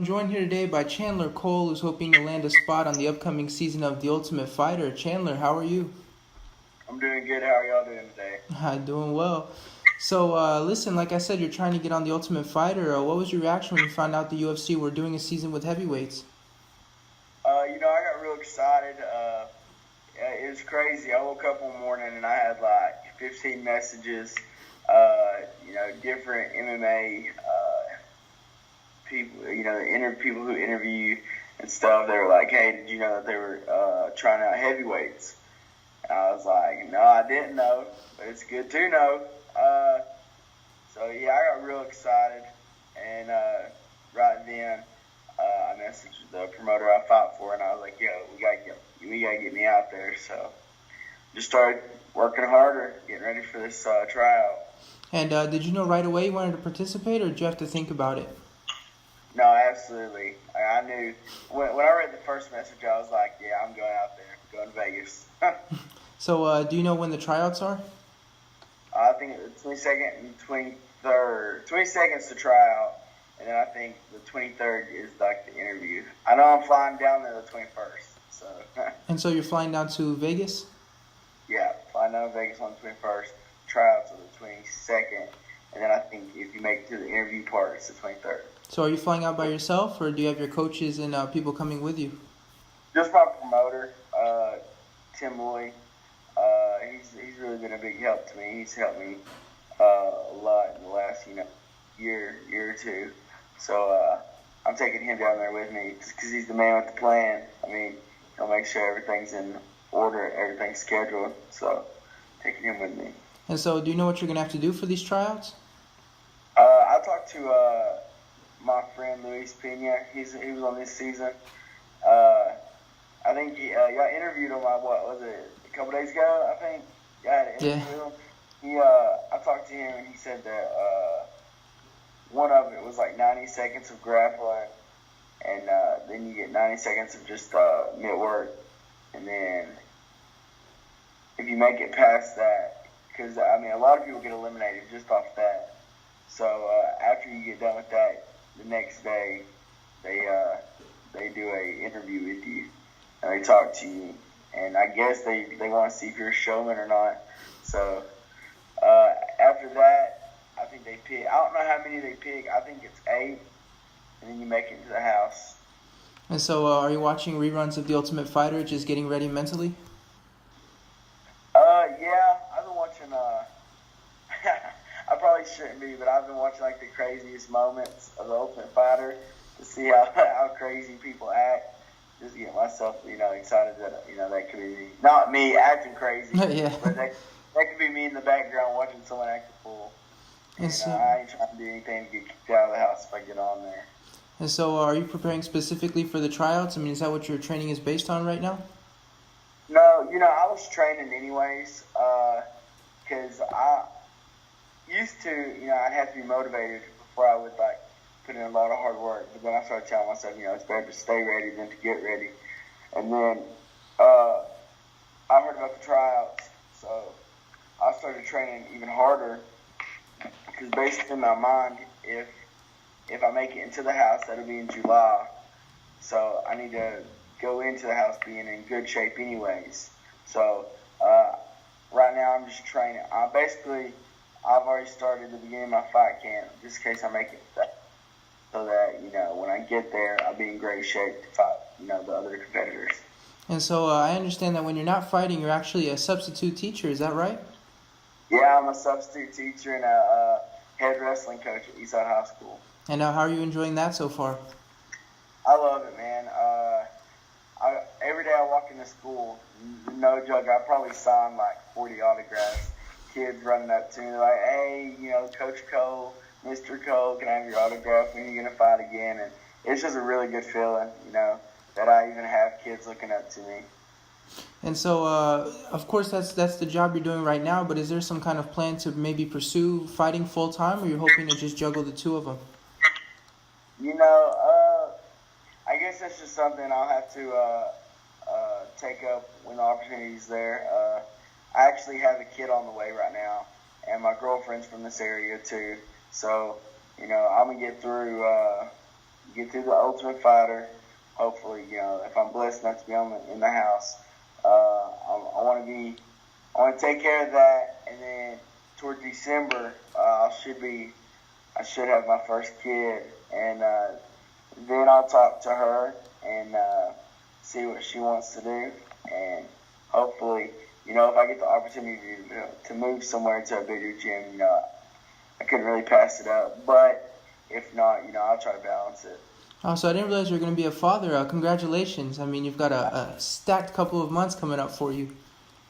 I'm joined here today by Chandler Cole, who's hoping to land a spot on the upcoming season of The Ultimate Fighter. Chandler, how are you? I'm doing good. How are y'all doing today? I'm doing well. So, listen, like I said, you're trying to get on The Ultimate Fighter. What was your reaction when you found out the UFC were doing a season with heavyweights? I got real excited. It was crazy. I woke up one morning and I had like 15 messages. Different MMA people. The people who interview and stuff. They were like, "Hey, did you know that they were trying out heavyweights?" And I was like, "No, I didn't know, but it's good to know." I got real excited, and right then I messaged the promoter I fought for, and I was like, "Yo, we gotta get me out there." So just started working harder, getting ready for this tryout. And did you know right away you wanted to participate, or did you have to think about it? No, absolutely. I knew when I read the first message, I was like, "Yeah, I'm going out there, going to Vegas." So, do you know when the tryouts are? I think the 22nd and 23rd. 22nd's the tryout, and then I think the 23rd is like the interview. I know I'm flying down there the 21st, so. And so you're flying down to Vegas? Yeah, flying down to Vegas on the 21st. Tryouts are the 22nd, and then I think if you make it to the interview part, it's the 23rd. So, are you flying out by yourself, or do you have your coaches and people coming with you? Just my promoter, Tim Loy. He's really been a big help to me. He's helped me a lot in the last year or two. So I'm taking him down there with me just because he's the man with the plan. I mean, he'll make sure everything's in order, everything's scheduled. So taking him with me. And so, do you know what you're gonna have to do for these tryouts? I talked to my friend Luis Pena. He was on this season. I think y'all interviewed him. What was it? A couple days ago, I think. I had an interview with him. I talked to him, and he said that one of it was like 90 seconds of grappling, and then you get 90 seconds of just mitt work, and then if you make it past that, because a lot of people get eliminated just off that. So after you get done with that, the next day they do a interview with you, and they talk to you. And I guess they want to see if you're a showman or not. So after that, I think they pick. I don't know how many they pick. I think it's 8, and then you make it into the house. And so, are you watching reruns of The Ultimate Fighter, just getting ready mentally? Yeah, I've been watching. I probably shouldn't be, but I've been watching like the craziest moments of The Ultimate Fighter to see how crazy people act. Just get myself, excited that, that could be me. Not me acting crazy, Yeah. but that could be me in the background watching someone act a fool. And I ain't trying to do anything to get kicked out of the house if I get on there. And so, are you preparing specifically for the tryouts? I mean, is that what your training is based on right now? No, I was training anyways, because I used to, I'd have to be motivated before I would, put in a lot of hard work. But then I started telling myself, it's better to stay ready than to get ready. And then I heard about the tryouts, so I started training even harder. Because based in my mind, if I make it into the house, that'll be in July. So I need to go into the house being in good shape anyways. So right now I'm just training. I've already started the beginning of my fight camp just in case I make it so that, when I get there, I'll be in great shape to fight, the other competitors. And so I understand that when you're not fighting, you're actually a substitute teacher. Is that right? Yeah, I'm a substitute teacher and a head wrestling coach at Eastside High School. And how are you enjoying that so far? I love it, man. Every day I walk into school, no joke, I probably sign like 40 autographs. Kids running up to me like, "Hey, Coach Cole, Mr. Cole, can I have your autograph? When are you going to fight again?" And it's just a really good feeling, that I even have kids looking up to me. And so, of course, that's the job you're doing right now, but is there some kind of plan to maybe pursue fighting full-time, or you're hoping to just juggle the two of them? I guess that's just something I'll have to take up when the opportunity's there. I actually have a kid on the way right now, and my girlfriend's from this area too. So, I'm going to get through get through the Ultimate Fighter. Hopefully, if I'm blessed enough to be in the house, I want to take care of that, and then toward December, I should have my first kid, and then I'll talk to her and see what she wants to do, and hopefully, if I get the opportunity to move somewhere to a bigger gym, I couldn't really pass it up, but if not, I'll try to balance it. Oh, so I didn't realize you were going to be a father. Congratulations. I mean, you've got a stacked couple of months coming up for you.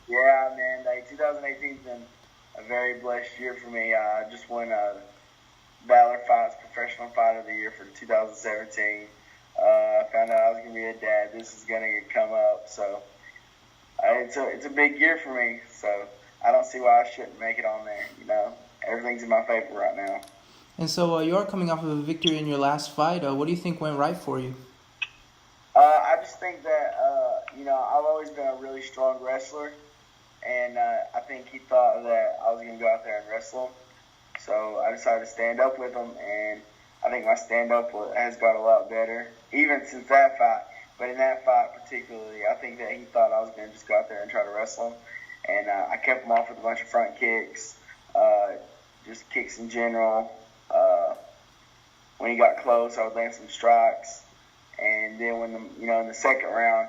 Yeah, man. 2018's been a very blessed year for me. I just won Valor Fights Professional Fighter of the Year for 2017. I found out I was going to be a dad. This is going to come up. So it's a big year for me. So I don't see why I shouldn't make it on there. Everything's in my favor right now. And so you are coming off of a victory in your last fight. What do you think went right for you? I just think that, I've always been a really strong wrestler. And I think he thought that I was going to go out there and wrestle him. So I decided to stand up with him. And I think my stand-up has got a lot better, even since that fight. But in that fight particularly, I think that he thought I was going to just go out there and try to wrestle him. And I kept him off with a bunch of front kicks, just kicks in general. When he got close, I would land some strikes. And then when in the second round,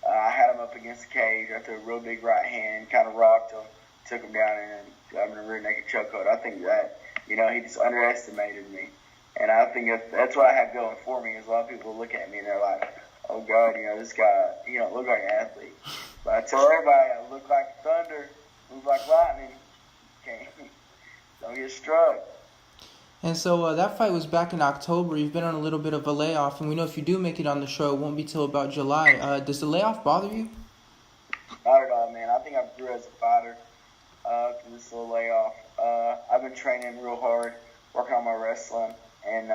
I had him up against the cage. I threw a real big right hand, kind of rocked him, took him down, and got him in a rear naked chokehold. I think that, he just underestimated me. And I think that's what I have going for me, is a lot of people look at me and they're like, oh, God, this guy, he don't look like an athlete. But I tell everybody, I look like thunder, move like lightning. Don't get struck. And so that fight was back in October. You've been on a little bit of a layoff, and we know if you do make it on the show, it won't be till about July. Does the layoff bother you? Not at all, man. I think I grew as a fighter through this little layoff. I've been training real hard, working on my wrestling, and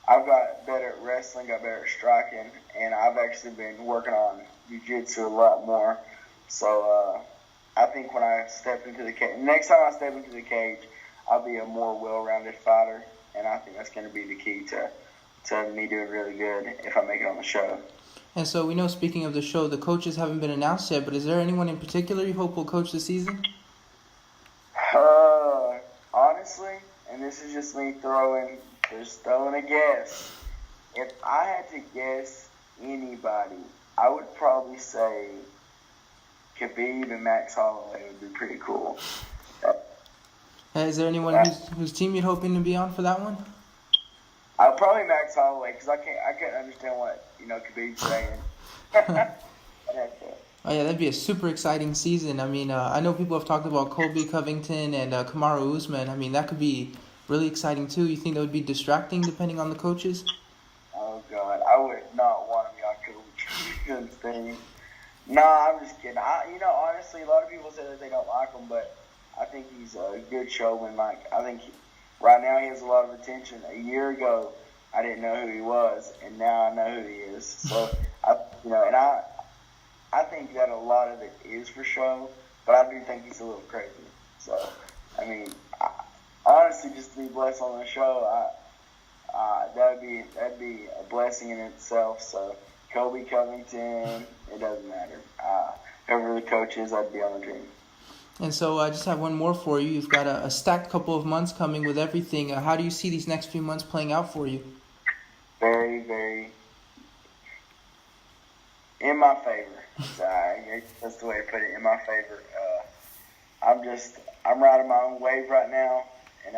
I've got better at wrestling, got better at striking, and I've actually been working on jiu-jitsu a lot more. So I think when I step into the cage, next time I step into the cage, I'll be a more well-rounded fighter, and I think that's going to be the key to me doing really good if I make it on the show. And so we know, speaking of the show, the coaches haven't been announced yet, but is there anyone in particular you hope will coach the season? Honestly, and this is just me throwing a guess. If I had to guess anybody, I would probably say Khabib and Max Holloway would be pretty cool. Is there anyone whose team you're hoping to be on for that one? I'll probably Max Holloway, because I can't understand what Khabib's saying. Oh yeah, that'd be a super exciting season. I mean, I know people have talked about Colby Covington and Kamaru Usman. I mean, that could be really exciting too. You think that would be distracting depending on the coaches? Oh God, I would not want to be on Colby Covington's team. Nah, I'm just kidding. Honestly, a lot of people say that they don't like him, but I think he's a good showman. I think right now he has a lot of attention. A year ago, I didn't know who he was, and now I know who he is. So I think that a lot of it is for show, but I do think he's a little crazy. So, I mean, honestly, just to be blessed on the show, that'd be a blessing in itself. So, Colby Covington, it doesn't matter. Whoever the coach is, I'd be on the team. And so I just have one more for you. You've got a stacked couple of months coming with everything. How do you see these next few months playing out for you? Very, very in my favor. That's the way to put it, in my favor. I'm riding my own wave right now, and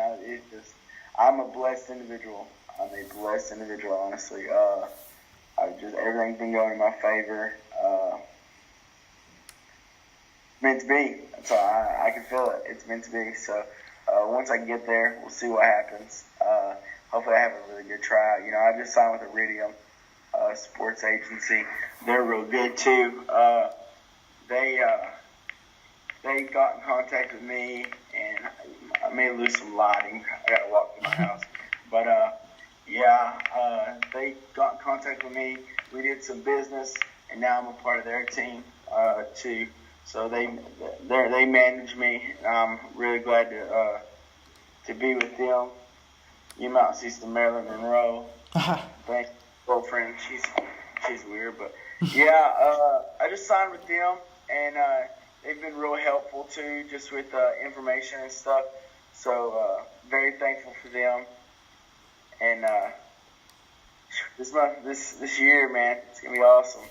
I'm a blessed individual. I'm a blessed individual, honestly. Everything's been going in my favor. Meant to be. So I can feel it. It's meant to be. So once I get there, we'll see what happens. Hopefully I have a really good tryout. I just signed with Iridium sports agency. They're real good too. They got in contact with me, and I may lose some lighting. I gotta walk through my house. But they got in contact with me. We did some business, and now I'm a part of their team too. So they manage me, and I'm really glad to be with them. You might see some Marilyn Monroe. Thanks, girlfriend. She's weird, but yeah. I just signed with them, and they've been real helpful too, just with information and stuff. So very thankful for them. And this year, man, it's gonna be awesome.